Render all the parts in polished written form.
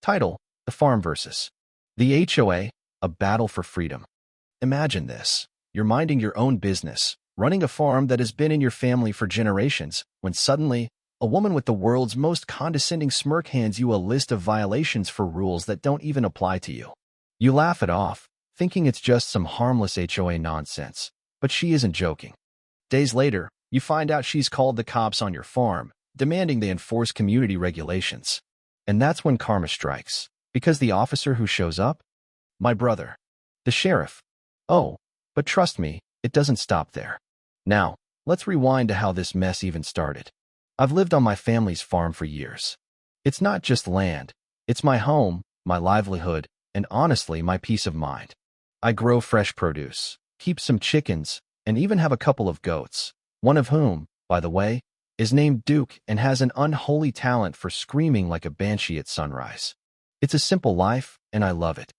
Title: The Farm vs. the HOA, A Battle for Freedom. Imagine this. You're minding your own business, running a farm that has been in your family for generations, when suddenly, a woman with the world's most condescending smirk hands you a list of violations for rules that don't even apply to you. You laugh it off, thinking it's just some harmless HOA nonsense. But she isn't joking. Days later, you find out she's called the cops on your farm, demanding they enforce community regulations. And that's when karma strikes. Because the officer who shows up? My brother. The sheriff. Oh, but trust me, it doesn't stop there. Now, let's rewind to how this mess even started. I've lived on my family's farm for years. It's not just land. It's my home, my livelihood, and honestly, my peace of mind. I grow fresh produce, keep some chickens, and even have a couple of goats, one of whom, by the way, is named Duke and has an unholy talent for screaming like a banshee at sunrise. It's a simple life, and I love it.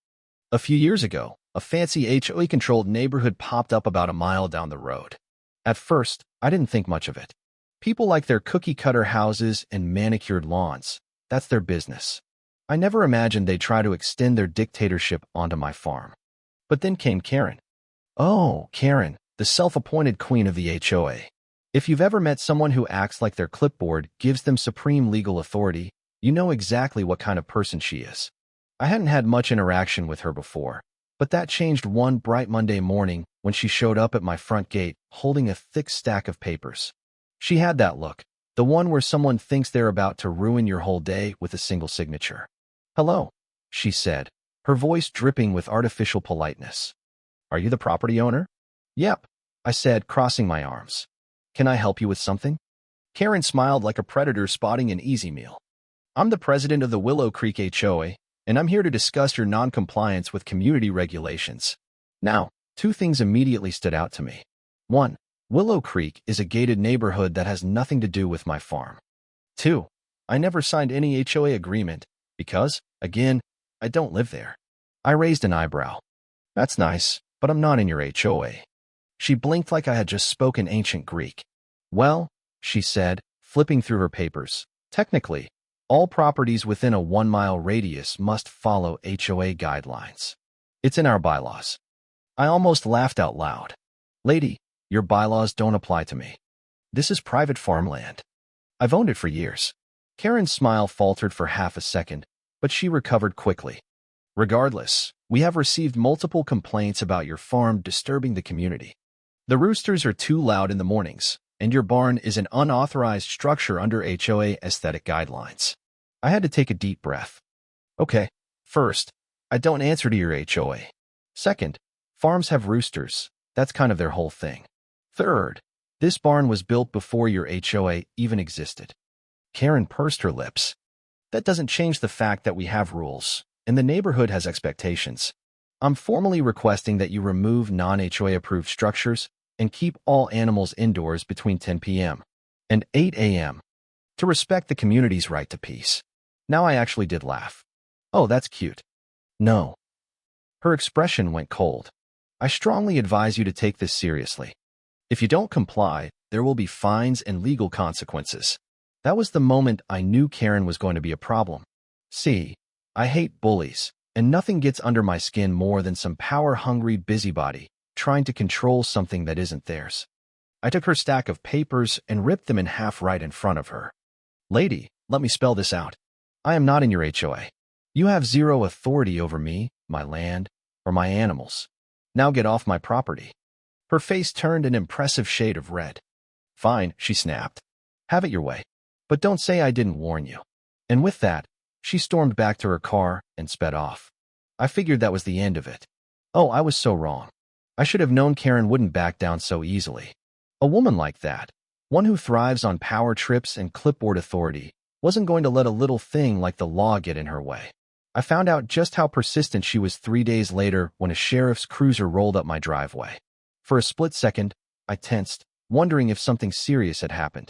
A few years ago, a fancy HOA-controlled neighborhood popped up about a mile down the road. At first, I didn't think much of it. People like their cookie-cutter houses and manicured lawns. That's their business. I never imagined they'd try to extend their dictatorship onto my farm. But then came Karen. Oh, Karen, the self-appointed queen of the HOA. If you've ever met someone who acts like their clipboard gives them supreme legal authority, you know exactly what kind of person she is. I hadn't had much interaction with her before, but that changed one bright Monday morning when she showed up at my front gate holding a thick stack of papers. She had that look, the one where someone thinks they're about to ruin your whole day with a single signature. "Hello," she said, her voice dripping with artificial politeness. "Are you the property owner?" "Yep," I said, crossing my arms. "Can I help you with something?" Karen smiled like a predator spotting an easy meal. "I'm the president of the Willow Creek HOA, and I'm here to discuss your non-compliance with community regulations." Now, two things immediately stood out to me. One, Willow Creek is a gated neighborhood that has nothing to do with my farm. Two, I never signed any HOA agreement because, again, I don't live there. I raised an eyebrow. "That's nice, but I'm not in your HOA." She blinked like I had just spoken ancient Greek. "Well," she said, flipping through her papers, "technically, all properties within a 1-mile radius must follow HOA guidelines. It's in our bylaws." I almost laughed out loud. "Lady, your bylaws don't apply to me. This is private farmland. I've owned it for years." Karen's smile faltered for half a second, but she recovered quickly. "Regardless, we have received multiple complaints about your farm disturbing the community. The roosters are too loud in the mornings, and your barn is an unauthorized structure under HOA aesthetic guidelines." I had to take a deep breath. Okay, first, I don't answer to your HOA. Second, farms have roosters. That's kind of their whole thing. Third, this barn was built before your HOA even existed. Karen pursed her lips. "That doesn't change the fact that we have rules, and the neighborhood has expectations. I'm formally requesting that you remove non-HOA approved structures and keep all animals indoors between 10 p.m. and 8 a.m. to respect the community's right to peace." Now I actually did laugh. "Oh, that's cute." "No." Her expression went cold. "I strongly advise you to take this seriously. If you don't comply, there will be fines and legal consequences." That was the moment I knew Karen was going to be a problem. See, I hate bullies, and nothing gets under my skin more than some power-hungry busybody trying to control something that isn't theirs. I took her stack of papers and ripped them in half right in front of her. "Lady, let me spell this out. I am not in your HOA. You have zero authority over me, my land, or my animals. Now get off my property." Her face turned an impressive shade of red. "Fine," she snapped. "Have it your way. But don't say I didn't warn you." And with that, she stormed back to her car and sped off. I figured that was the end of it. Oh, I was so wrong. I should have known Karen wouldn't back down so easily. A woman like that, one who thrives on power trips and clipboard authority, wasn't going to let a little thing like the law get in her way. I found out just how persistent she was 3 days later when a sheriff's cruiser rolled up my driveway. For a split second, I tensed, wondering if something serious had happened.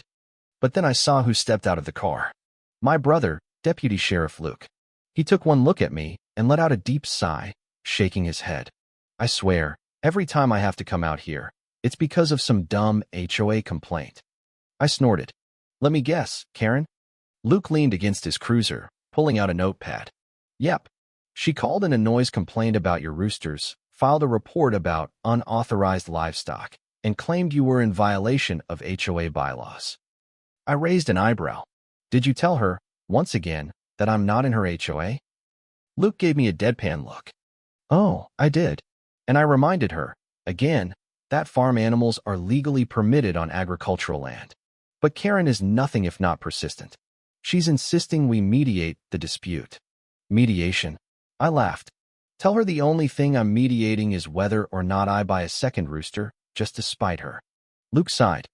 But then I saw who stepped out of the car. My brother, Deputy Sheriff Luke. He took one look at me and let out a deep sigh, shaking his head. "I swear, every time I have to come out here, it's because of some dumb HOA complaint." I snorted. "Let me guess, Karen?" Luke leaned against his cruiser, pulling out a notepad. Yep. She called in a noise complaint about your roosters, filed a report about unauthorized livestock, and claimed you were in violation of HOA bylaws. I raised an eyebrow. Did you tell her, once again, that I'm not in her HOA? Luke gave me a deadpan look. Oh, I did. And I reminded her, again, that farm animals are legally permitted on agricultural land. But Karen is nothing if not persistent. She's insisting we mediate the dispute. Mediation? I laughed. Tell her the only thing I'm mediating is whether or not I buy a second rooster, just to spite her. Luke sighed.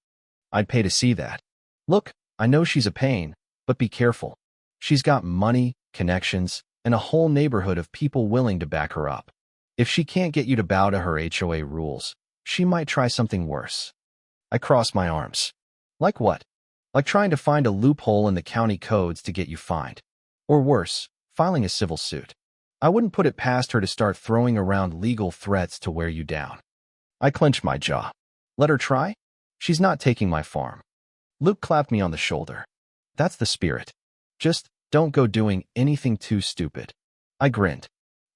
I'd pay to see that. Look, I know she's a pain, but be careful. She's got money, connections, and a whole neighborhood of people willing to back her up. If she can't get you to bow to her HOA rules, she might try something worse. I crossed my arms. Like what? Like trying to find a loophole in the county codes to get you fined. Or worse, filing a civil suit. I wouldn't put it past her to start throwing around legal threats to wear you down. I clenched my jaw. Let her try? She's not taking my farm. Luke clapped me on the shoulder. That's the spirit. Just don't go doing anything too stupid. I grinned.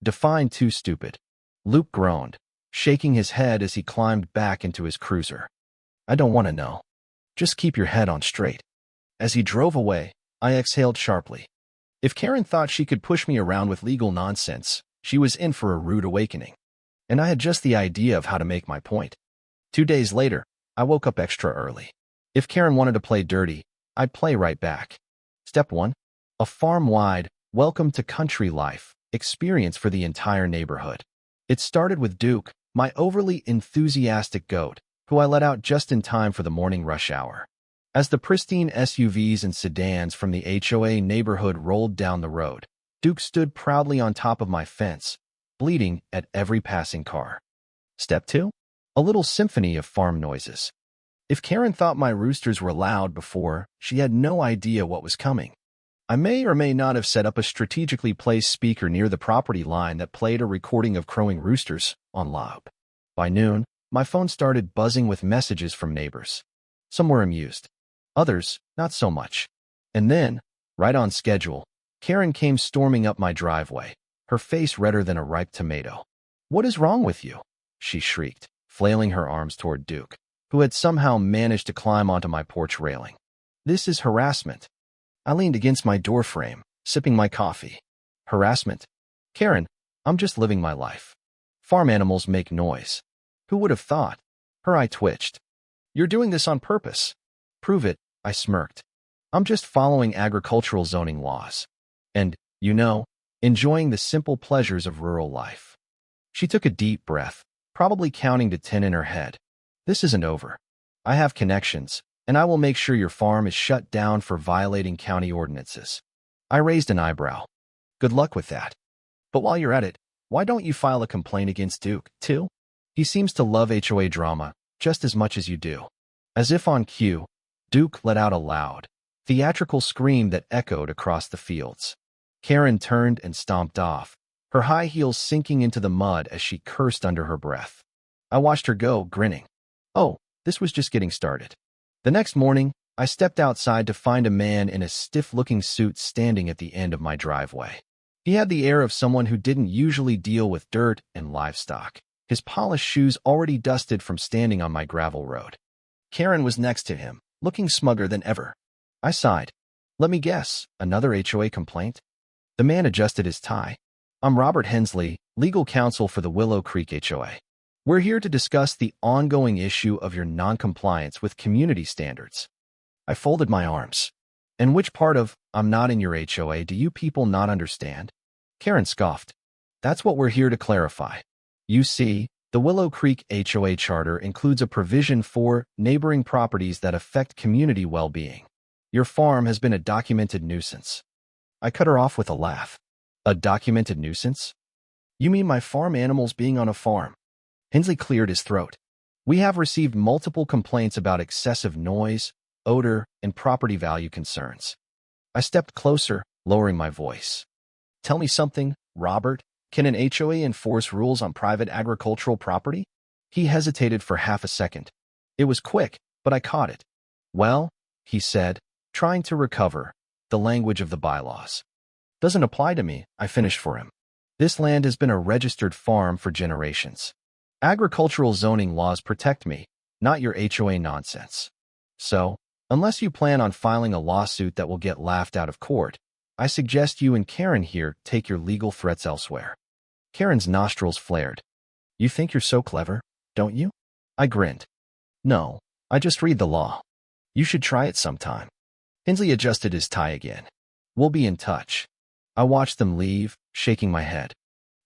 Define too stupid. Luke groaned, shaking his head as he climbed back into his cruiser. I don't want to know. Just keep your head on straight. As he drove away, I exhaled sharply. If Karen thought she could push me around with legal nonsense, she was in for a rude awakening. And I had just the idea of how to make my point. 2 days later, I woke up extra early. If Karen wanted to play dirty, I'd play right back. Step 1. A farm-wide, welcome to country life experience for the entire neighborhood. It started with Duke, my overly enthusiastic goat, who I let out just in time for the morning rush hour. As the pristine SUVs and sedans from the HOA neighborhood rolled down the road, Duke stood proudly on top of my fence, bleating at every passing car. Step 2. A little symphony of farm noises. If Karen thought my roosters were loud before, she had no idea what was coming. I may or may not have set up a strategically placed speaker near the property line that played a recording of crowing roosters on loud. By noon, my phone started buzzing with messages from neighbors. Some were amused. Others, not so much. And then, right on schedule, Karen came storming up my driveway, her face redder than a ripe tomato. "What is wrong with you?" she shrieked, flailing her arms toward Duke, who had somehow managed to climb onto my porch railing. "This is harassment." I leaned against my doorframe, sipping my coffee. Harassment? Karen, I'm just living my life. Farm animals make noise. Who would have thought? Her eye twitched. You're doing this on purpose. Prove it, I smirked. I'm just following agricultural zoning laws. And, enjoying the simple pleasures of rural life. She took a deep breath, probably counting to 10 in her head. This isn't over. I have connections, and I will make sure your farm is shut down for violating county ordinances. I raised an eyebrow. Good luck with that. But while you're at it, why don't you file a complaint against Duke, too? He seems to love HOA drama just as much as you do. As if on cue, Duke let out a loud, theatrical scream that echoed across the fields. Karen turned and stomped off, her high heels sinking into the mud as she cursed under her breath. I watched her go, grinning. Oh, this was just getting started. The next morning, I stepped outside to find a man in a stiff-looking suit standing at the end of my driveway. He had the air of someone who didn't usually deal with dirt and livestock, his polished shoes already dusted from standing on my gravel road. Karen was next to him, looking smugger than ever. I sighed. Let me guess, another HOA complaint? The man adjusted his tie. I'm Robert Hensley, legal counsel for the Willow Creek HOA. We're here to discuss the ongoing issue of your non-compliance with community standards. I folded my arms. And which part of, I'm not in your HOA, do you people not understand? Karen scoffed. That's what we're here to clarify. You see, the Willow Creek HOA charter includes a provision for neighboring properties that affect community well-being. Your farm has been a documented nuisance. I cut her off with a laugh. A documented nuisance? You mean my farm animals being on a farm? Hensley cleared his throat. We have received multiple complaints about excessive noise, odor, and property value concerns. I stepped closer, lowering my voice. Tell me something, Robert. Can an HOA enforce rules on private agricultural property? He hesitated for half a second. It was quick, but I caught it. Well, he said, trying to recover the language of the bylaws. Doesn't apply to me, I finished for him. This land has been a registered farm for generations. Agricultural zoning laws protect me, not your HOA nonsense. So, unless you plan on filing a lawsuit that will get laughed out of court, I suggest you and Karen here take your legal threats elsewhere. Karen's nostrils flared. You think you're so clever, don't you? I grinned. No, I just read the law. You should try it sometime. Hensley adjusted his tie again. We'll be in touch. I watched them leave, shaking my head.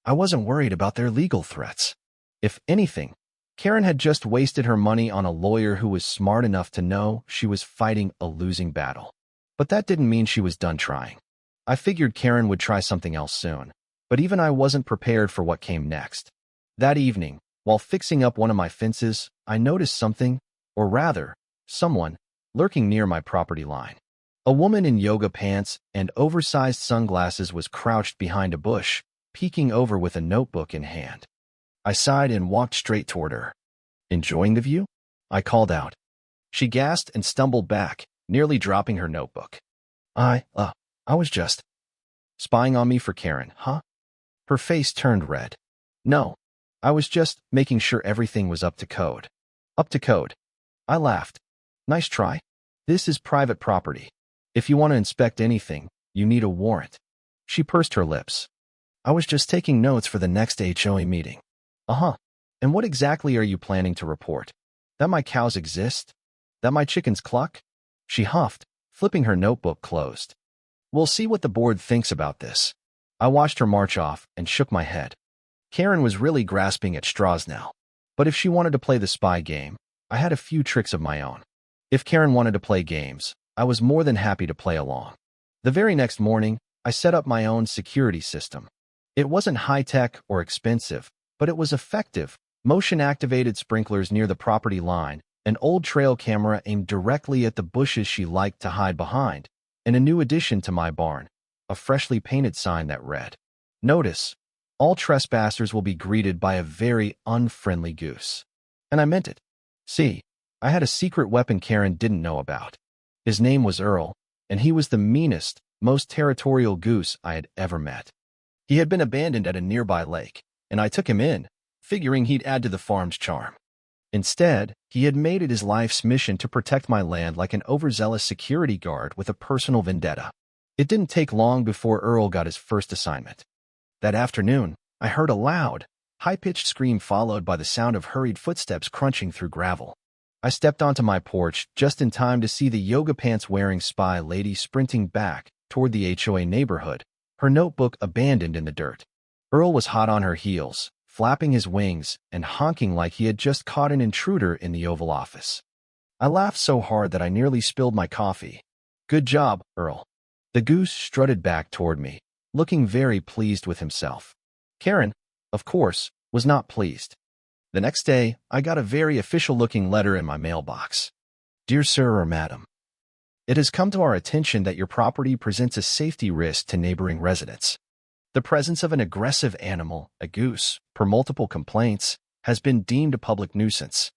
I wasn't worried about their legal threats. If anything, Karen had just wasted her money on a lawyer who was smart enough to know she was fighting a losing battle. But that didn't mean she was done trying. I figured Karen would try something else soon, but even I wasn't prepared for what came next. That evening, while fixing up one of my fences, I noticed something, or rather, someone, lurking near my property line. A woman in yoga pants and oversized sunglasses was crouched behind a bush, peeking over with a notebook in hand. I sighed and walked straight toward her. Enjoying the view? I called out. She gasped and stumbled back, nearly dropping her notebook. I was just spying on me for Karen, huh? Her face turned red. No, I was just making sure everything was up to code. Up to code. I laughed. Nice try. This is private property. If you want to inspect anything, you need a warrant. She pursed her lips. I was just taking notes for the next HOA meeting. Uh-huh. And what exactly are you planning to report? That my cows exist? That my chickens cluck? She huffed, flipping her notebook closed. We'll see what the board thinks about this. I watched her march off and shook my head. Karen was really grasping at straws now. But if she wanted to play the spy game, I had a few tricks of my own. If Karen wanted to play games, I was more than happy to play along. The very next morning, I set up my own security system. It wasn't high-tech or expensive, but it was effective. Motion-activated sprinklers near the property line, an old trail camera aimed directly at the bushes she liked to hide behind, and a new addition to my barn, a freshly painted sign that read, "Notice, all trespassers will be greeted by a very unfriendly goose." And I meant it. See, I had a secret weapon Karen didn't know about. His name was Earl, and he was the meanest, most territorial goose I had ever met. He had been abandoned at a nearby lake, and I took him in, figuring he'd add to the farm's charm. Instead, he had made it his life's mission to protect my land like an overzealous security guard with a personal vendetta. It didn't take long before Earl got his first assignment. That afternoon, I heard a loud, high-pitched scream followed by the sound of hurried footsteps crunching through gravel. I stepped onto my porch just in time to see the yoga pants-wearing spy lady sprinting back toward the HOA neighborhood, her notebook abandoned in the dirt. Earl was hot on her heels, flapping his wings and honking like he had just caught an intruder in the Oval Office. I laughed so hard that I nearly spilled my coffee. Good job, Earl. The goose strutted back toward me, looking very pleased with himself. Karen, of course, was not pleased. The next day, I got a very official-looking letter in my mailbox. Dear Sir or Madam, it has come to our attention that your property presents a safety risk to neighboring residents. The presence of an aggressive animal, a goose, per multiple complaints, has been deemed a public nuisance.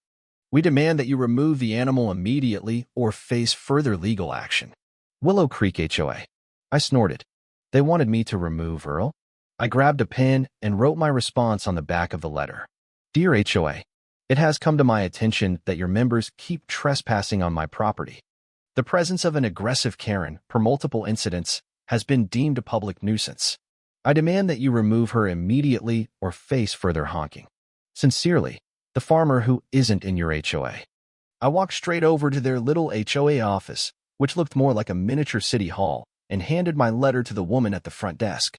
We demand that you remove the animal immediately or face further legal action. Willow Creek HOA. I snorted. They wanted me to remove Earl? I grabbed a pen and wrote my response on the back of the letter. Dear HOA, it has come to my attention that your members keep trespassing on my property. The presence of an aggressive Karen, per multiple incidents, has been deemed a public nuisance. I demand that you remove her immediately or face further honking. Sincerely, the farmer who isn't in your HOA. I walked straight over to their little HOA office, which looked more like a miniature city hall, and handed my letter to the woman at the front desk.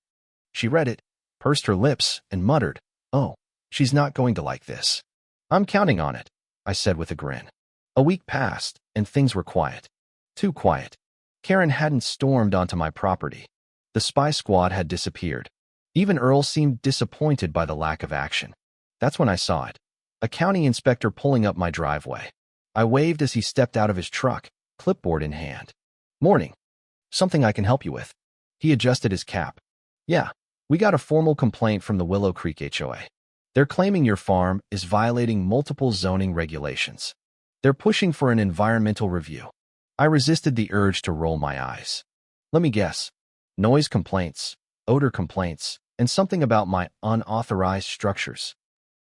She read it, pursed her lips, and muttered, "Oh, she's not going to like this." "I'm counting on it," I said with a grin. A week passed, and things were quiet. Too quiet. Karen hadn't stormed onto my property. The spy squad had disappeared. Even Earl seemed disappointed by the lack of action. That's when I saw it. A county inspector pulling up my driveway. I waved as he stepped out of his truck, clipboard in hand. "Morning. Something I can help you with." He adjusted his cap. "Yeah, we got a formal complaint from the Willow Creek HOA. They're claiming your farm is violating multiple zoning regulations. They're pushing for an environmental review." I resisted the urge to roll my eyes. "Let me guess. Noise complaints, odor complaints, and something about my unauthorized structures.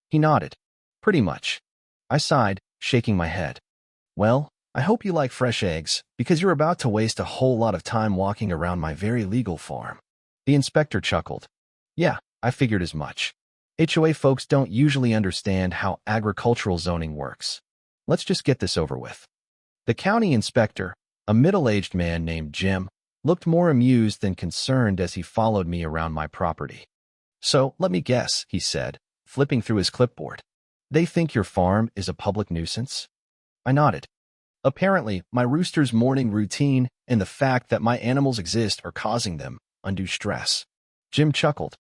He nodded. Pretty much. I sighed, shaking my head. Well, I hope you like fresh eggs, because you're about to waste a whole lot of time walking around my very legal farm. The inspector chuckled. Yeah, I figured as much. HOA folks don't usually understand how agricultural zoning works. Let's just get this over with. The county inspector, a middle-aged man named Jim, looked more amused than concerned as he followed me around my property. So, let me guess, he said, flipping through his clipboard. They think your farm is a public nuisance? I nodded. Apparently, my rooster's morning routine and the fact that my animals exist are causing them undue stress. Jim chuckled.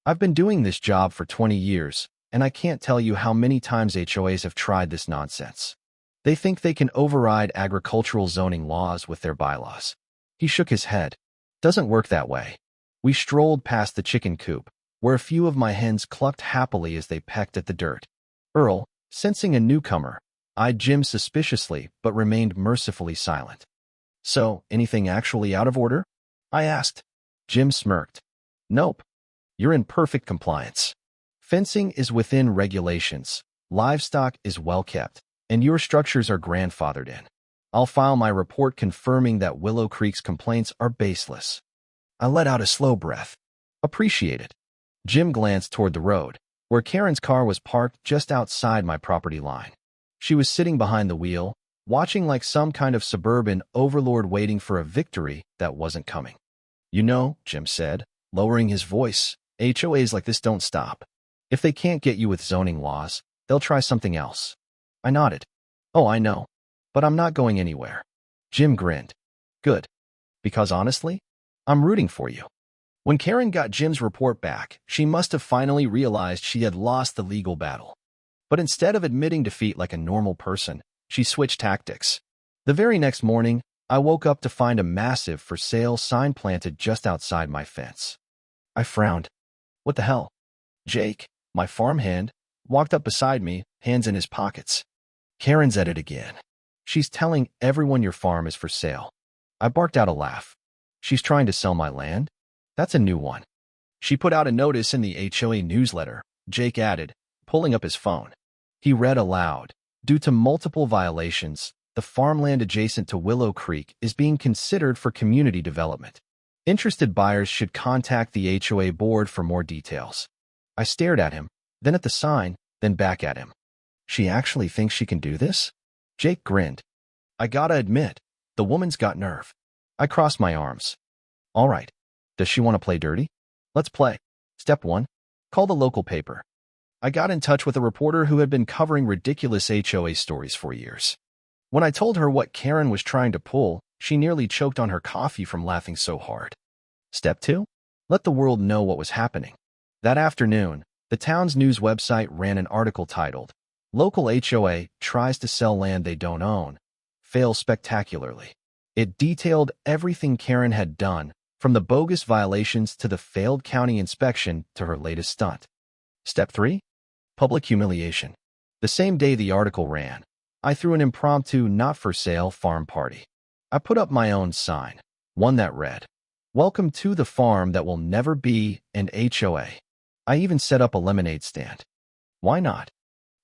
I've been doing this job for 20 years, and I can't tell you how many times HOAs have tried this nonsense. They think they can override agricultural zoning laws with their bylaws. He shook his head. Doesn't work that way. We strolled past the chicken coop, where a few of my hens clucked happily as they pecked at the dirt. Earl, sensing a newcomer, eyed Jim suspiciously but remained mercifully silent. So, anything actually out of order? I asked. Jim smirked. Nope. You're in perfect compliance. Fencing is within regulations, livestock is well kept, and your structures are grandfathered in. I'll file my report confirming that Willow Creek's complaints are baseless. I let out a slow breath. Appreciate it. Jim glanced toward the road, where Karen's car was parked just outside my property line. She was sitting behind the wheel, watching like some kind of suburban overlord waiting for a victory that wasn't coming. You know, Jim said, lowering his voice, HOAs like this don't stop. If they can't get you with zoning laws, they'll try something else. I nodded. Oh, I know. But I'm not going anywhere. Jim grinned. Good. Because honestly, I'm rooting for you. When Karen got Jim's report back, she must have finally realized she had lost the legal battle. But instead of admitting defeat like a normal person, she switched tactics. The very next morning, I woke up to find a massive for sale sign planted just outside my fence. I frowned. What the hell? Jake, my farmhand, walked up beside me, hands in his pockets. Karen's at it again. She's telling everyone your farm is for sale. I barked out a laugh. She's trying to sell my land? That's a new one. She put out a notice in the HOA newsletter, Jake added, pulling up his phone. He read aloud. Due to multiple violations, the farmland adjacent to Willow Creek is being considered for community development. Interested buyers should contact the HOA board for more details. I stared at him, then at the sign, then back at him. She actually thinks she can do this? Jake grinned. I gotta admit, the woman's got nerve. I crossed my arms. All right. Does she want to play dirty? Let's play. Step 1. Call the local paper. I got in touch with a reporter who had been covering ridiculous HOA stories for years. When I told her what Karen was trying to pull, she nearly choked on her coffee from laughing so hard. Step 2. Let the world know what was happening. That afternoon, the town's news website ran an article titled, Local HOA Tries to Sell Land They Don't Own, Fails Spectacularly. It detailed everything Karen had done, from the bogus violations to the failed county inspection to her latest stunt. Step 3. Public humiliation. The same day the article ran, I threw an impromptu not-for-sale farm party. I put up my own sign, one that read, Welcome to the farm that will never be an HOA. I even set up a lemonade stand. Why not?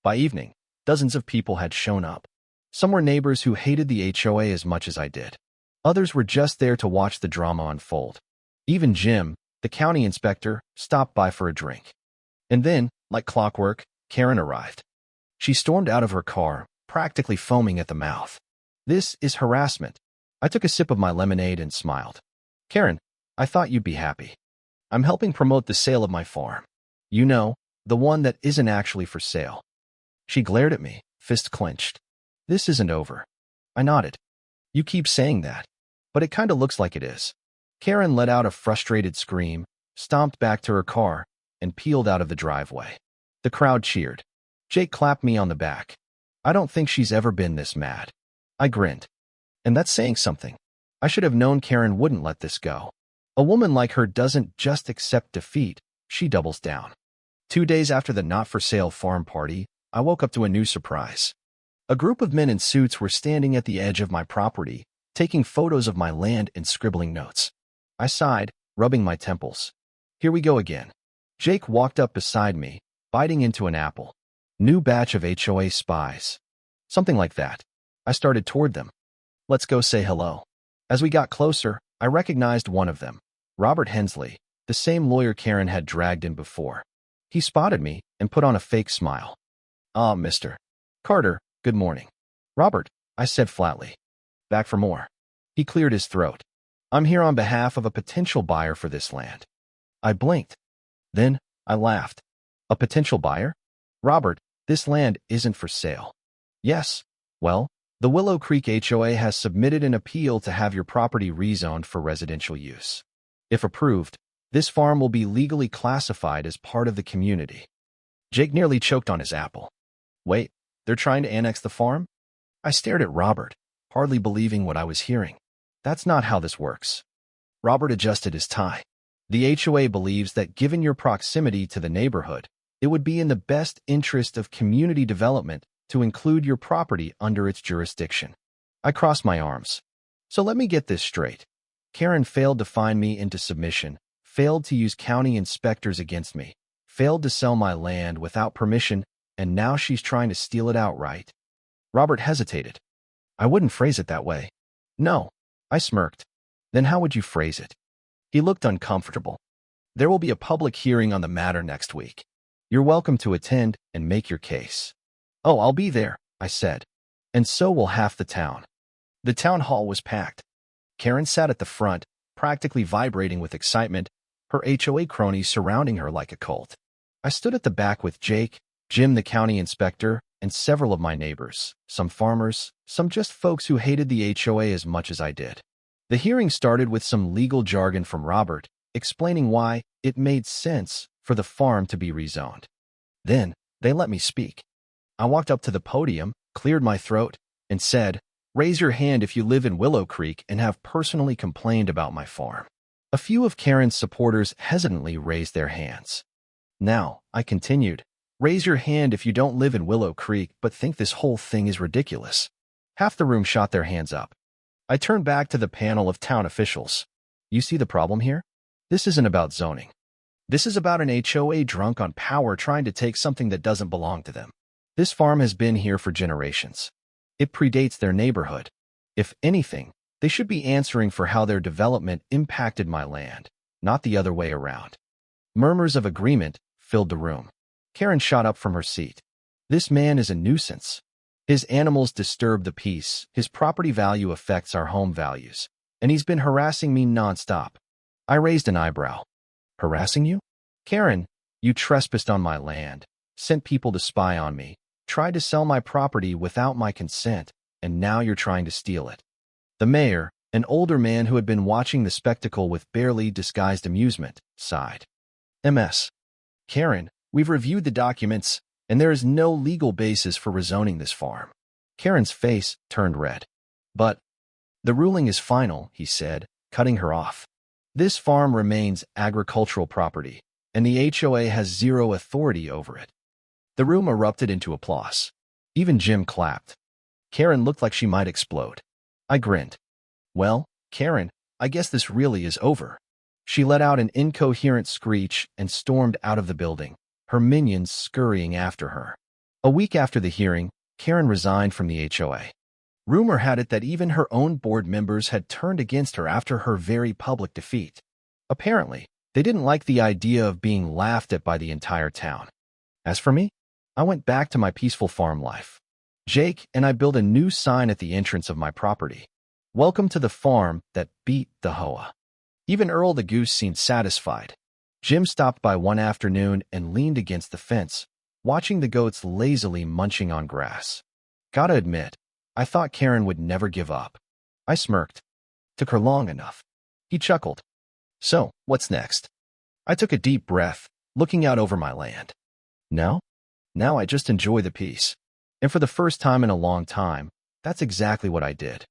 By evening, dozens of people had shown up. Some were neighbors who hated the HOA as much as I did. Others were just there to watch the drama unfold. Even Jim, the county inspector, stopped by for a drink. And then, like clockwork, Karen arrived. She stormed out of her car, practically foaming at the mouth. This is harassment. I took a sip of my lemonade and smiled. Karen, I thought you'd be happy. I'm helping promote the sale of my farm. You know, the one that isn't actually for sale. She glared at me, fist clenched. This isn't over. I nodded. You keep saying that, but it kinda looks like it is. Karen let out a frustrated scream, stomped back to her car, and peeled out of the driveway. The crowd cheered. Jake clapped me on the back. I don't think she's ever been this mad. I grinned. And that's saying something. I should have known Karen wouldn't let this go. A woman like her doesn't just accept defeat, she doubles down. 2 days after the not-for-sale farm party, I woke up to a new surprise. A group of men in suits were standing at the edge of my property, taking photos of my land and scribbling notes. I sighed, rubbing my temples. Here we go again. Jake walked up beside me, biting into an apple. New batch of HOA spies. Something like that. I started toward them. Let's go say hello. As we got closer, I recognized one of them, Robert Hensley, the same lawyer Karen had dragged in before. He spotted me and put on a fake smile. "Ah, Mr. Carter, good morning." "Robert," I said flatly. "Back for more." He cleared his throat. "I'm here on behalf of a potential buyer for this land." I blinked. Then I laughed. "A potential buyer? Robert, this land isn't for sale." "Yes. Well, the Willow Creek HOA has submitted an appeal to have your property rezoned for residential use. If approved, this farm will be legally classified as part of the community." Jake nearly choked on his apple. "Wait, they're trying to annex the farm?" I stared at Robert, hardly believing what I was hearing. "That's not how this works." Robert adjusted his tie. "The HOA believes that given your proximity to the neighborhood, it would be in the best interest of community development to include your property under its jurisdiction." I crossed my arms. "So let me get this straight. Karen failed to fine me into submission, failed to use county inspectors against me, failed to sell my land without permission, and now she's trying to steal it outright?" Robert hesitated. "I wouldn't phrase it that way." "No." I smirked. "Then how would you phrase it?" He looked uncomfortable. "There will be a public hearing on the matter next week. You're welcome to attend and make your case." "Oh, I'll be there," I said. "And so will half the town." The town hall was packed. Karen sat at the front, practically vibrating with excitement, her HOA cronies surrounding her like a cult. I stood at the back with Jake, Jim the county inspector, and several of my neighbors, some farmers, some just folks who hated the HOA as much as I did. The hearing started with some legal jargon from Robert, explaining why it made sense for the farm to be rezoned. Then they let me speak. I walked up to the podium, cleared my throat, and said, "Raise your hand if you live in Willow Creek and have personally complained about my farm." A few of Karen's supporters hesitantly raised their hands. "Now," I continued, "raise your hand if you don't live in Willow Creek but think this whole thing is ridiculous." Half the room shot their hands up. I turned back to the panel of town officials. "You see the problem here? This isn't about zoning. This is about an HOA drunk on power trying to take something that doesn't belong to them. This farm has been here for generations. It predates their neighborhood. If anything, they should be answering for how their development impacted my land, not the other way around." Murmurs of agreement filled the room. Karen shot up from her seat. "This man is a nuisance. His animals disturb the peace, his property value affects our home values, and he's been harassing me nonstop." I raised an eyebrow. "Harassing you?" "Karen, you trespassed on my land, sent people to spy on me, tried to sell my property without my consent, and now you're trying to steal it." The mayor, an older man who had been watching the spectacle with barely disguised amusement, sighed. "MS. Karen, we've reviewed the documents, and there is no legal basis for rezoning this farm." Karen's face turned red. "But the ruling is final," he said, cutting her off. "This farm remains agricultural property, and the HOA has zero authority over it." The room erupted into applause. Even Jim clapped. Karen looked like she might explode. I grinned. "Well, Karen, I guess this really is over." She let out an incoherent screech and stormed out of the building, her minions scurrying after her. A week after the hearing, Karen resigned from the HOA. Rumor had it that even her own board members had turned against her after her very public defeat. Apparently, they didn't like the idea of being laughed at by the entire town. As for me, I went back to my peaceful farm life. Jake and I built a new sign at the entrance of my property. "Welcome to the farm that beat the HOA." Even Earl the goose seemed satisfied. Jim stopped by one afternoon and leaned against the fence, watching the goats lazily munching on grass. Gotta admit, I thought Karen would never give up. I smirked. Took her long enough. He chuckled. "So, what's next?" I took a deep breath, looking out over my land. Now I just enjoy the peace. And for the first time in a long time, that's exactly what I did.